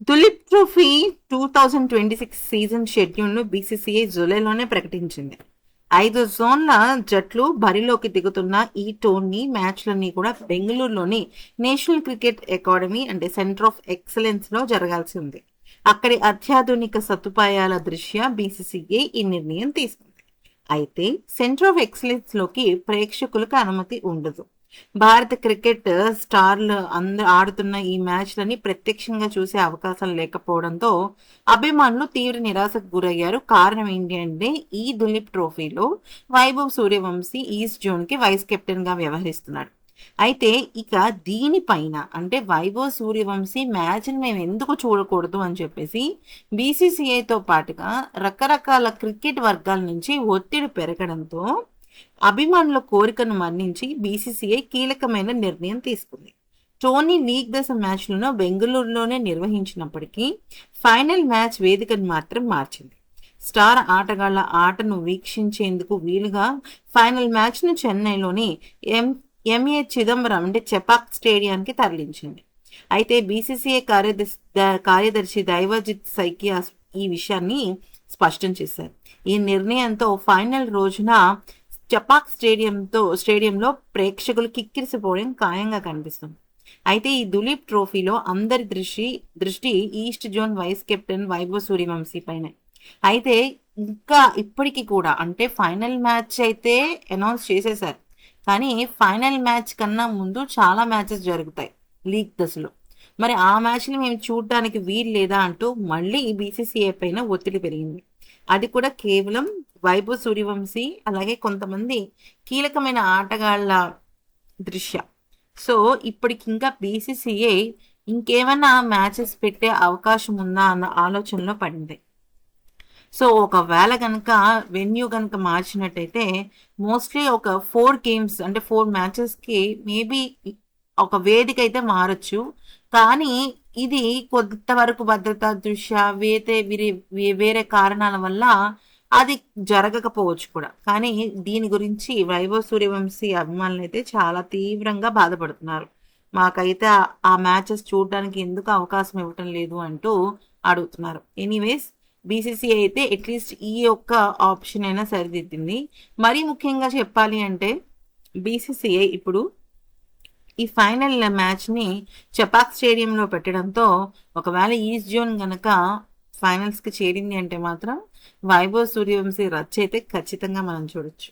Duleep trophy 2026 season షెడ్యూల్ను BCCI జూలైలోనే ప్రకటించింది. 5 జోన్ల జట్లు బరిలోకి దిగుతున్న ఈ టోర్నీ మ్యాచ్లన్నీ కూడా బెంగళూరులోని నేషనల్ క్రికెట్ అకాడమీ అంటే సెంటర్ ఆఫ్ ఎక్సలెన్స్ లో జరగాల్సి ఉంది. అక్కడి అత్యాధునిక సదుపాయాల దృష్ట్యా బీసీసీఐ ఈ నిర్ణయం తీసుకుంది. అయితే సెంటర్ ఆఫ్ ఎక్సలెన్స్ లోకి ప్రేక్షకులకు అనుమతి ఉండదు. భారత క్రికెట్ స్టార్లు అందరూ ఆడుతున్న ఈ మ్యాచ్లని ప్రత్యక్షంగా చూసే అవకాశం లేకపోవడంతో అభిమానులు తీవ్ర నిరాశకు గురయ్యారు. కారణం ఏంటి అంటే ఈ దులీప్ ట్రోఫీలో వైభవ్ సూర్యవంశీ ఈస్ట్ జోన్ కి వైస్ కెప్టెన్ గా వ్యవహరిస్తున్నాడు. అయితే ఇక దీనిపైన అంటే వైభవ్ సూర్యవంశీ మ్యాచ్ని మేము ఎందుకు చూడకూడదు అని చెప్పేసి బీసీసీఐతో పాటుగా రకరకాల క్రికెట్ వర్గాల నుంచి ఒత్తిడి పెరగడంతో అభిమానుల కోరికను మన్నించి బీసీసీఐ కీలకమైన నిర్ణయం తీసుకుంది. టోనీ లీగ్ దశ మ్యాచ్లను బెంగళూరులోనే నిర్వహించినప్పటికీ ఫైనల్ మ్యాచ్ వేదికను మాత్రం మార్చింది. స్టార్ ఆటగాళ్ల ఆటను వీక్షించేందుకు వీలుగా ఫైనల్ మ్యాచ్ను చెన్నైలోని ఎంఏ చిదంబరం అంటే చెపాక్ స్టేడియానికి తరలించింది. అయితే బీసీసీఐ కార్యదర్శి దైవజిత్ సైకియాస్ ఈ విషయాన్ని స్పష్టం చేశారు. ఈ నిర్ణయంతో ఫైనల్ రోజున చపాక్ స్టేడియంలో ప్రేక్షకులు కిక్కిరిసిపోవడం ఖాయంగా కనిపిస్తుంది. అయితే ఈ దులీప్ ట్రోఫీలో అందరి దృష్టి east zone vice captain Vaibhav Suryavanshi పైన. అయితే ఇంకా ఇప్పటికీ కూడా అంటే ఫైనల్ మ్యాచ్ అయితే అనౌన్స్ చేసేశారు, కానీ ఫైనల్ మ్యాచ్ కన్నా ముందు చాలా మ్యాచెస్ జరుగుతాయి లీగ్ దశలో. మరి ఆ మ్యాచ్ని మేము చూడడానికి వీలు లేదా అంటూ మళ్ళీ బీసీసీఐ పైన ఒత్తిడి పెరిగింది. అది కూడా కేవలం వైభవ్ సూర్యవంశీ అలాగే కొంతమంది కీలకమైన ఆటగాళ్ల దృశ్య. సో ఇప్పటికి ఇంకా బీసీసీఐ ఇంకేమైనా మ్యాచెస్ పెట్టే అవకాశం ఉందా అన్న ఆలోచనలో పడింది. సో ఒకవేళ కనుక వెన్యూ కనుక మార్చినట్టయితే మోస్ట్లీ ఒక 4 గేమ్స్ అంటే 4 మ్యాచెస్కి మేబీ ఒక వేదిక అయితే మారచ్చు. కానీ ఇది కొంతవరకు భద్రతా దృష్ట్యా వేరే కారణాల వల్ల అది జరగకపోవచ్చు కూడా. కానీ దీని గురించి వైభవ్ సూర్యవంశీ అభిమానులు అయితే చాలా తీవ్రంగా బాధపడుతున్నారు. మాకైతే ఆ మ్యాచెస్ చూడడానికి ఎందుకు అవకాశం ఇవ్వటం లేదు అంటూ అడుగుతున్నారు. ఎనీవేస్ బీసీసీఐ అయితే అట్లీస్ట్ ఈ ఒక్క ఆప్షన్ అయినా సరిదిద్దింది. మరీ ముఖ్యంగా చెప్పాలి అంటే బీసీసీఐ ఇప్పుడు ఈ ఫైనల్ మ్యాచ్ని చపాక్ స్టేడియంలో పెట్టడంతో ఒకవేళ ఈస్ట్ జోన్ గనక ఫైనల్స్కి చేరింది అంటే మాత్రం వైభవ్ సూర్యవంశీ రచ్చ అయితే ఖచ్చితంగా మనం చూడొచ్చు.